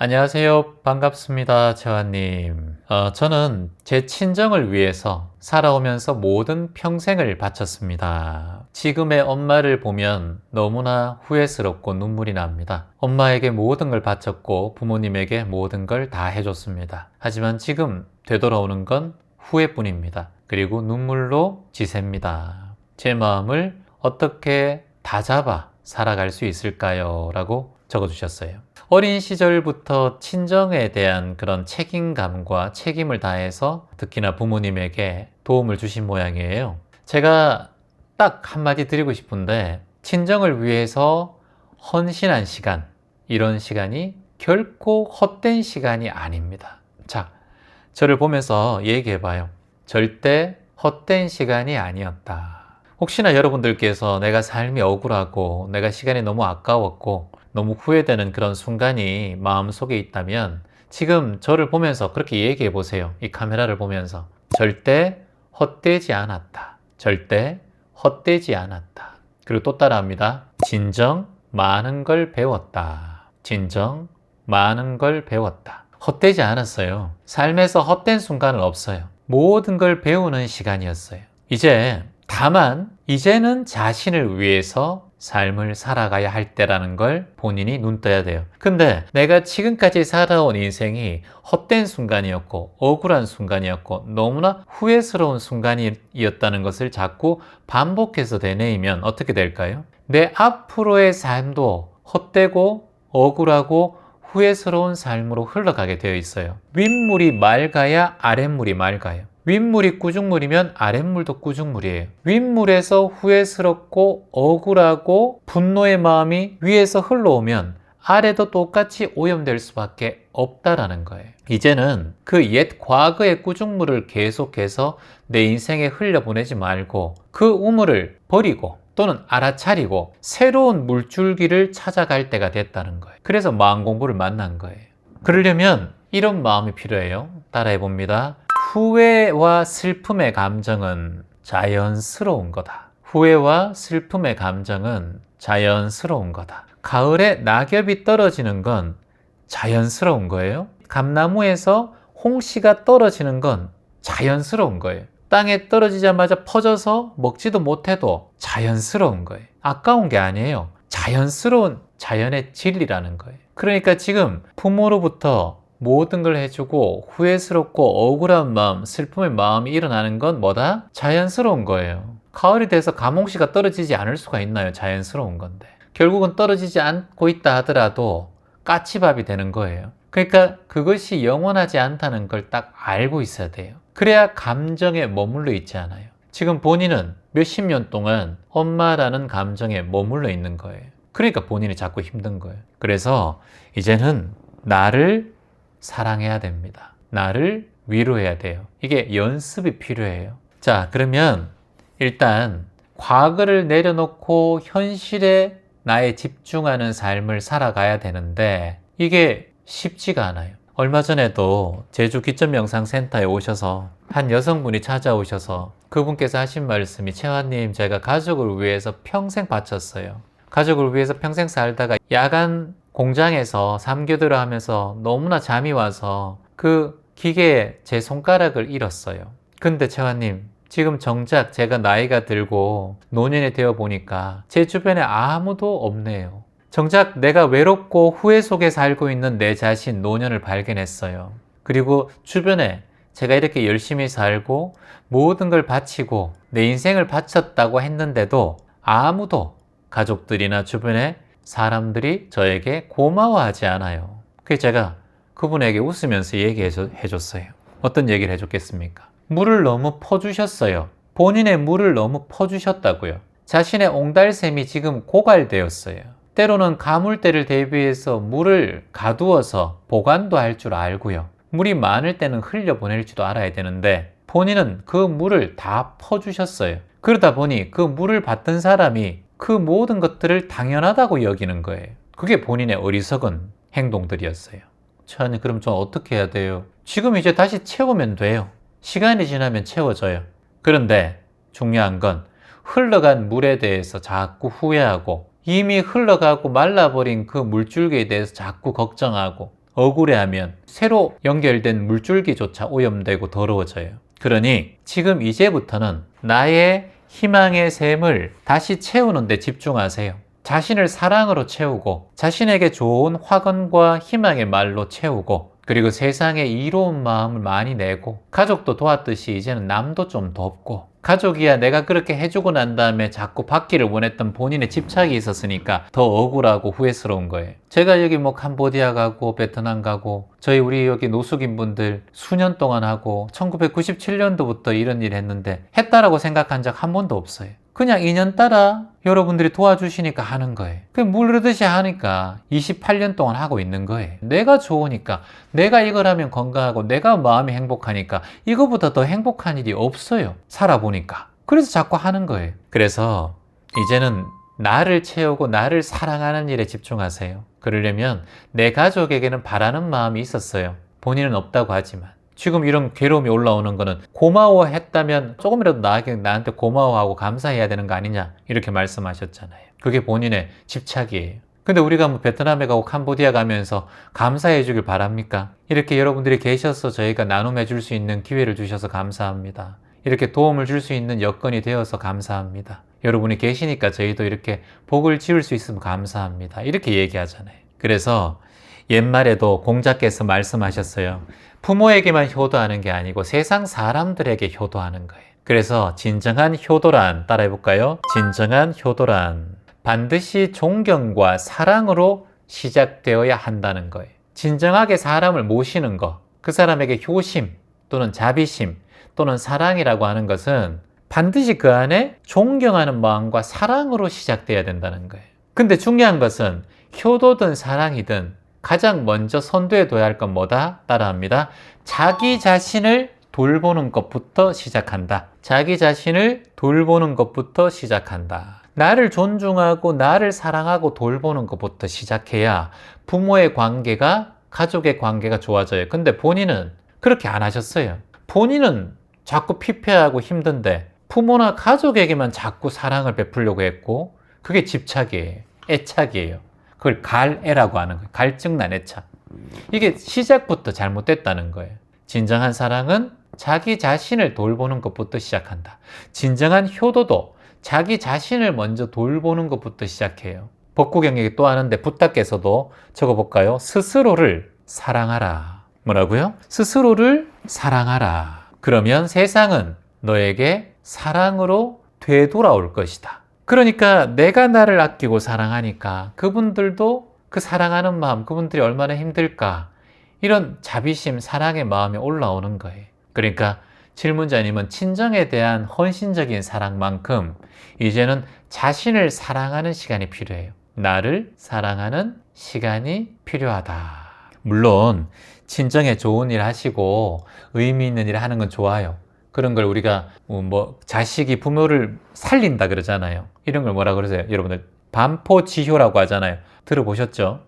안녕하세요. 반갑습니다. 재환님. 저는 제 친정을 위해서 살아오면서 모든 평생을 바쳤습니다. 지금의 엄마를 보면 너무나 후회스럽고 눈물이 납니다. 엄마에게 모든 걸 바쳤고 부모님에게 모든 걸 다 해줬습니다. 하지만 지금 되돌아오는 건 후회뿐입니다. 그리고 눈물로 지셉니다. 제 마음을 어떻게 다잡아 살아갈 수 있을까요? 라고 적어주셨어요. 어린 시절부터 친정에 대한 그런 책임감과 책임을 다해서 특히나 부모님에게 도움을 주신 모양이에요. 제가 딱 한마디 드리고 싶은데, 친정을 위해서 헌신한 시간, 이런 시간이 결코 헛된 시간이 아닙니다. 자, 저를 보면서 얘기해봐요. 절대 헛된 시간이 아니었다. 혹시나 여러분들께서 내가 삶이 억울하고 내가 시간이 너무 아까웠고 너무 후회되는 그런 순간이 마음속에 있다면 지금 저를 보면서 그렇게 얘기해 보세요. 이 카메라를 보면서 절대 헛되지 않았다. 절대 헛되지 않았다. 그리고 또 따라합니다. 진정 많은 걸 배웠다. 진정 많은 걸 배웠다. 헛되지 않았어요. 삶에서 헛된 순간은 없어요. 모든 걸 배우는 시간이었어요. 다만 이제는 자신을 위해서 삶을 살아가야 할 때라는 걸 본인이 눈 떠야 돼요. 근데 내가 지금까지 살아온 인생이 헛된 순간이었고 억울한 순간이었고 너무나 후회스러운 순간이었다는 것을 자꾸 반복해서 되뇌이면 어떻게 될까요? 내 앞으로의 삶도 헛되고 억울하고 후회스러운 삶으로 흘러가게 되어 있어요. 윗물이 맑아야 아랫물이 맑아요. 윗물이 꾸중물이면 아랫물도 꾸중물이에요. 윗물에서 후회스럽고 억울하고 분노의 마음이 위에서 흘러오면 아래도 똑같이 오염될 수밖에 없다라는 거예요. 이제는 그 옛 과거의 꾸중물을 계속해서 내 인생에 흘려보내지 말고 그 우물을 버리고 또는 알아차리고 새로운 물줄기를 찾아갈 때가 됐다는 거예요. 그래서 마음 공부를 만난 거예요. 그러려면 이런 마음이 필요해요. 따라해 봅니다. 후회와 슬픔의 감정은 자연스러운 거다. 후회와 슬픔의 감정은 자연스러운 거다. 가을에 낙엽이 떨어지는 건 자연스러운 거예요. 감나무에서 홍시가 떨어지는 건 자연스러운 거예요. 땅에 떨어지자마자 퍼져서 먹지도 못해도 자연스러운 거예요. 아까운 게 아니에요. 자연스러운 자연의 진리라는 거예요. 그러니까 지금 부모로부터 모든 걸 해주고 후회스럽고 억울한 마음, 슬픔의 마음이 일어나는 건 뭐다? 자연스러운 거예요. 가을이 돼서 감홍시가 떨어지지 않을 수가 있나요? 자연스러운 건데. 결국은 떨어지지 않고 있다 하더라도 까치밥이 되는 거예요. 그러니까 그것이 영원하지 않다는 걸 딱 알고 있어야 돼요. 그래야 감정에 머물러 있지 않아요. 지금 본인은 몇십 년 동안 엄마라는 감정에 머물러 있는 거예요. 그러니까 본인이 자꾸 힘든 거예요. 그래서 이제는 나를 사랑해야 됩니다. 나를 위로해야 돼요. 이게 연습이 필요해요. 자, 그러면 일단 과거를 내려놓고 현실에 나에 집중하는 삶을 살아가야 되는데 이게 쉽지가 않아요. 얼마 전에도 제주 기점명상센터에 오셔서 한 여성분이 찾아오셔서 그분께서 하신 말씀이 채환님, 제가 가족을 위해서 평생 바쳤어요. 가족을 위해서 평생 살다가 야간 공장에서 삼교대로 하면서 너무나 잠이 와서 그 기계에 제 손가락을 잃었어요. 근데 채환님, 지금 정작 제가 나이가 들고 노년이 되어 보니까 제 주변에 아무도 없네요. 정작 내가 외롭고 후회 속에 살고 있는 내 자신 노년을 발견했어요. 그리고 주변에 제가 이렇게 열심히 살고 모든 걸 바치고 내 인생을 바쳤다고 했는데도 아무도 가족들이나 주변에 사람들이 저에게 고마워하지 않아요. 그래서 제가 그분에게 웃으면서 얘기해 줬어요. 어떤 얘기를 해줬겠습니까? 물을 너무 퍼주셨어요. 본인의 물을 너무 퍼주셨다고요. 자신의 옹달샘이 지금 고갈되었어요. 때로는 가물때를 대비해서 물을 가두어서 보관도 할 줄 알고요. 물이 많을 때는 흘려보낼지도 알아야 되는데 본인은 그 물을 다 퍼주셨어요. 그러다 보니 그 물을 받던 사람이 그 모든 것들을 당연하다고 여기는 거예요. 그게 본인의 어리석은 행동들이었어요. 차님, 그럼 좀 어떻게 해야 돼요? 지금 이제 다시 채우면 돼요. 시간이 지나면 채워져요. 그런데 중요한 건 흘러간 물에 대해서 자꾸 후회하고 이미 흘러가고 말라버린 그 물줄기에 대해서 자꾸 걱정하고 억울해하면 새로 연결된 물줄기조차 오염되고 더러워져요. 그러니 지금 이제부터는 나의 희망의 샘을 다시 채우는 데 집중하세요. 자신을 사랑으로 채우고 자신에게 좋은 확언과 희망의 말로 채우고 그리고 세상에 이로운 마음을 많이 내고 가족도 도왔듯이 이제는 남도 좀 돕고 가족이야 내가 그렇게 해주고 난 다음에 자꾸 받기를 원했던 본인의 집착이 있었으니까 더 억울하고 후회스러운 거예요. 제가 여기 뭐 캄보디아 가고 베트남 가고 우리 여기 노숙인 분들 수년 동안 하고 1997년도부터 이런 일 했는데 했다라고 생각한 적 한 번도 없어요. 그냥 인연따라 여러분들이 도와주시니까 하는 거예요. 그냥 물 흐르듯이 하니까 28년 동안 하고 있는 거예요. 내가 좋으니까 내가 이걸 하면 건강하고 내가 마음이 행복하니까 이거보다 더 행복한 일이 없어요. 살아보니까. 그래서 자꾸 하는 거예요. 그래서 이제는 나를 채우고 나를 사랑하는 일에 집중하세요. 그러려면 내 가족에게는 바라는 마음이 있었어요. 본인은 없다고 하지만. 지금 이런 괴로움이 올라오는 거는 고마워했다면 조금이라도 나한테 고마워하고 감사해야 되는 거 아니냐 이렇게 말씀하셨잖아요. 그게 본인의 집착이에요. 근데 우리가 뭐 베트남에 가고 캄보디아 가면서 감사해 주길 바랍니까? 이렇게 여러분들이 계셔서 저희가 나눔해 줄 수 있는 기회를 주셔서 감사합니다. 이렇게 도움을 줄 수 있는 여건이 되어서 감사합니다. 여러분이 계시니까 저희도 이렇게 복을 지을 수 있으면 감사합니다. 이렇게 얘기하잖아요. 그래서 옛말에도 공자께서 말씀하셨어요. 부모에게만 효도하는 게 아니고 세상 사람들에게 효도하는 거예요. 그래서 진정한 효도란 따라해볼까요? 진정한 효도란 반드시 존경과 사랑으로 시작되어야 한다는 거예요. 진정하게 사람을 모시는 거, 그 사람에게 효심 또는 자비심 또는 사랑이라고 하는 것은 반드시 그 안에 존경하는 마음과 사랑으로 시작돼야 된다는 거예요. 근데 중요한 것은 효도든 사랑이든 가장 먼저 선두에 둬야 할 건 뭐다? 따라합니다. 자기 자신을 돌보는 것부터 시작한다. 자기 자신을 돌보는 것부터 시작한다. 나를 존중하고 나를 사랑하고 돌보는 것부터 시작해야 부모의 관계가 가족의 관계가 좋아져요. 근데 본인은 그렇게 안 하셨어요. 본인은 자꾸 피폐하고 힘든데 부모나 가족에게만 자꾸 사랑을 베풀려고 했고 그게 집착이에요. 애착이에요. 그걸 갈애라고 하는 거예요. 갈증난 애착. 이게 시작부터 잘못됐다는 거예요. 진정한 사랑은 자기 자신을 돌보는 것부터 시작한다. 진정한 효도도 자기 자신을 먼저 돌보는 것부터 시작해요. 법구경에 또 하는데 부탁께서도 적어볼까요? 스스로를 사랑하라. 뭐라고요? 스스로를 사랑하라. 그러면 세상은 너에게 사랑으로 되돌아올 것이다. 그러니까 내가 나를 아끼고 사랑하니까 그분들도 그 사랑하는 마음, 그분들이 얼마나 힘들까 이런 자비심, 사랑의 마음이 올라오는 거예요. 그러니까 질문자님은 친정에 대한 헌신적인 사랑만큼 이제는 자신을 사랑하는 시간이 필요해요. 나를 사랑하는 시간이 필요하다. 물론 친정에 좋은 일 하시고 의미 있는 일 하는 건 좋아요. 그런 걸 우리가 자식이 부모를 살린다 그러잖아요. 이런 걸 뭐라 그러세요? 여러분들 반포지효라고 하잖아요. 들어보셨죠?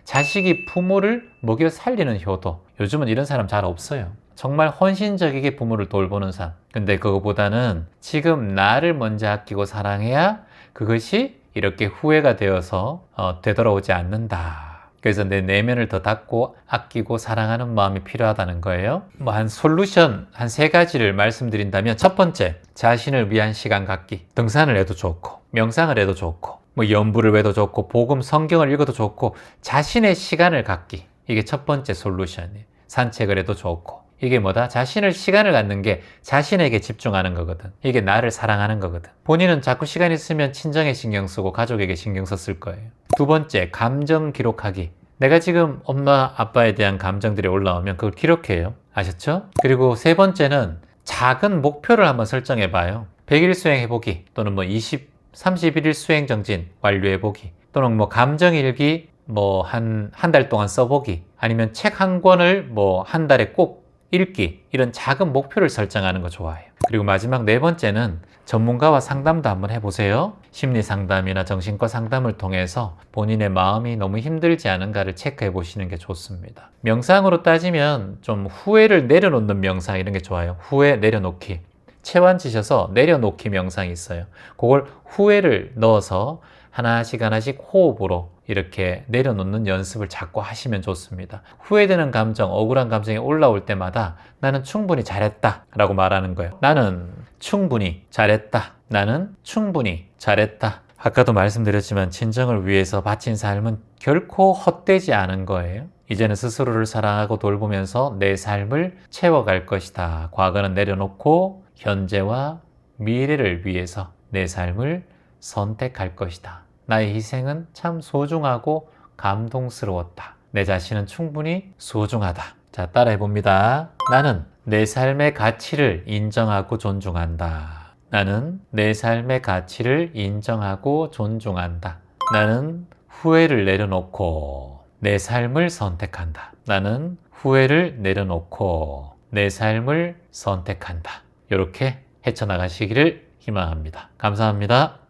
자식이 부모를 먹여 살리는 효도. 요즘은 이런 사람 잘 없어요. 정말 헌신적이게 부모를 돌보는 삶. 근데 그거보다는 지금 나를 먼저 아끼고 사랑해야 그것이 이렇게 후회가 되어서 되돌아오지 않는다. 그래서 내 내면을 더 닫고 아끼고 사랑하는 마음이 필요하다는 거예요. 한 솔루션 한 3가지를 말씀드린다면 첫 번째, 자신을 위한 시간 갖기. 등산을 해도 좋고 명상을 해도 좋고 연부를 해도 좋고 복음 성경을 읽어도 좋고 자신의 시간을 갖기. 이게 첫 번째 솔루션이에요. 산책을 해도 좋고. 이게 뭐다? 자신을 시간을 갖는 게 자신에게 집중하는 거거든. 이게 나를 사랑하는 거거든. 본인은 자꾸 시간 있으면 친정에 신경 쓰고 가족에게 신경 썼을 거예요. 두 번째, 감정 기록하기. 내가 지금 엄마, 아빠에 대한 감정들이 올라오면 그걸 기록해요. 아셨죠? 그리고 세 번째는 작은 목표를 한번 설정해 봐요. 100일 수행해보기 또는 31일 수행 정진 완료해보기 또는 감정일기 한 달 동안 써보기 아니면 책 한 권을 한 달에 꼭 읽기 이런 작은 목표를 설정하는 거 좋아해요. 그리고 마지막 4번째는 전문가와 상담도 한번 해보세요. 심리 상담이나 정신과 상담을 통해서 본인의 마음이 너무 힘들지 않은가를 체크해 보시는 게 좋습니다. 명상으로 따지면 좀 후회를 내려놓는 명상 이런 게 좋아요. 후회 내려놓기. 체완 지셔서 내려놓기 명상이 있어요. 그걸 후회를 넣어서 하나씩 하나씩 호흡으로 이렇게 내려놓는 연습을 자꾸 하시면 좋습니다. 후회되는 감정, 억울한 감정이 올라올 때마다 나는 충분히 잘했다 라고 말하는 거예요. 나는 충분히 잘했다. 나는 충분히 잘했다. 아까도 말씀드렸지만 친정을 위해서 바친 삶은 결코 헛되지 않은 거예요. 이제는 스스로를 사랑하고 돌보면서 내 삶을 채워갈 것이다. 과거는 내려놓고 현재와 미래를 위해서 내 삶을 선택할 것이다. 나의 희생은 참 소중하고 감동스러웠다. 내 자신은 충분히 소중하다. 자, 따라해 봅니다. 나는 내 삶의 가치를 인정하고 존중한다. 나는 내 삶의 가치를 인정하고 존중한다. 나는 후회를 내려놓고 내 삶을 선택한다. 나는 후회를 내려놓고 내 삶을 선택한다. 이렇게 헤쳐나가시기를 희망합니다. 감사합니다.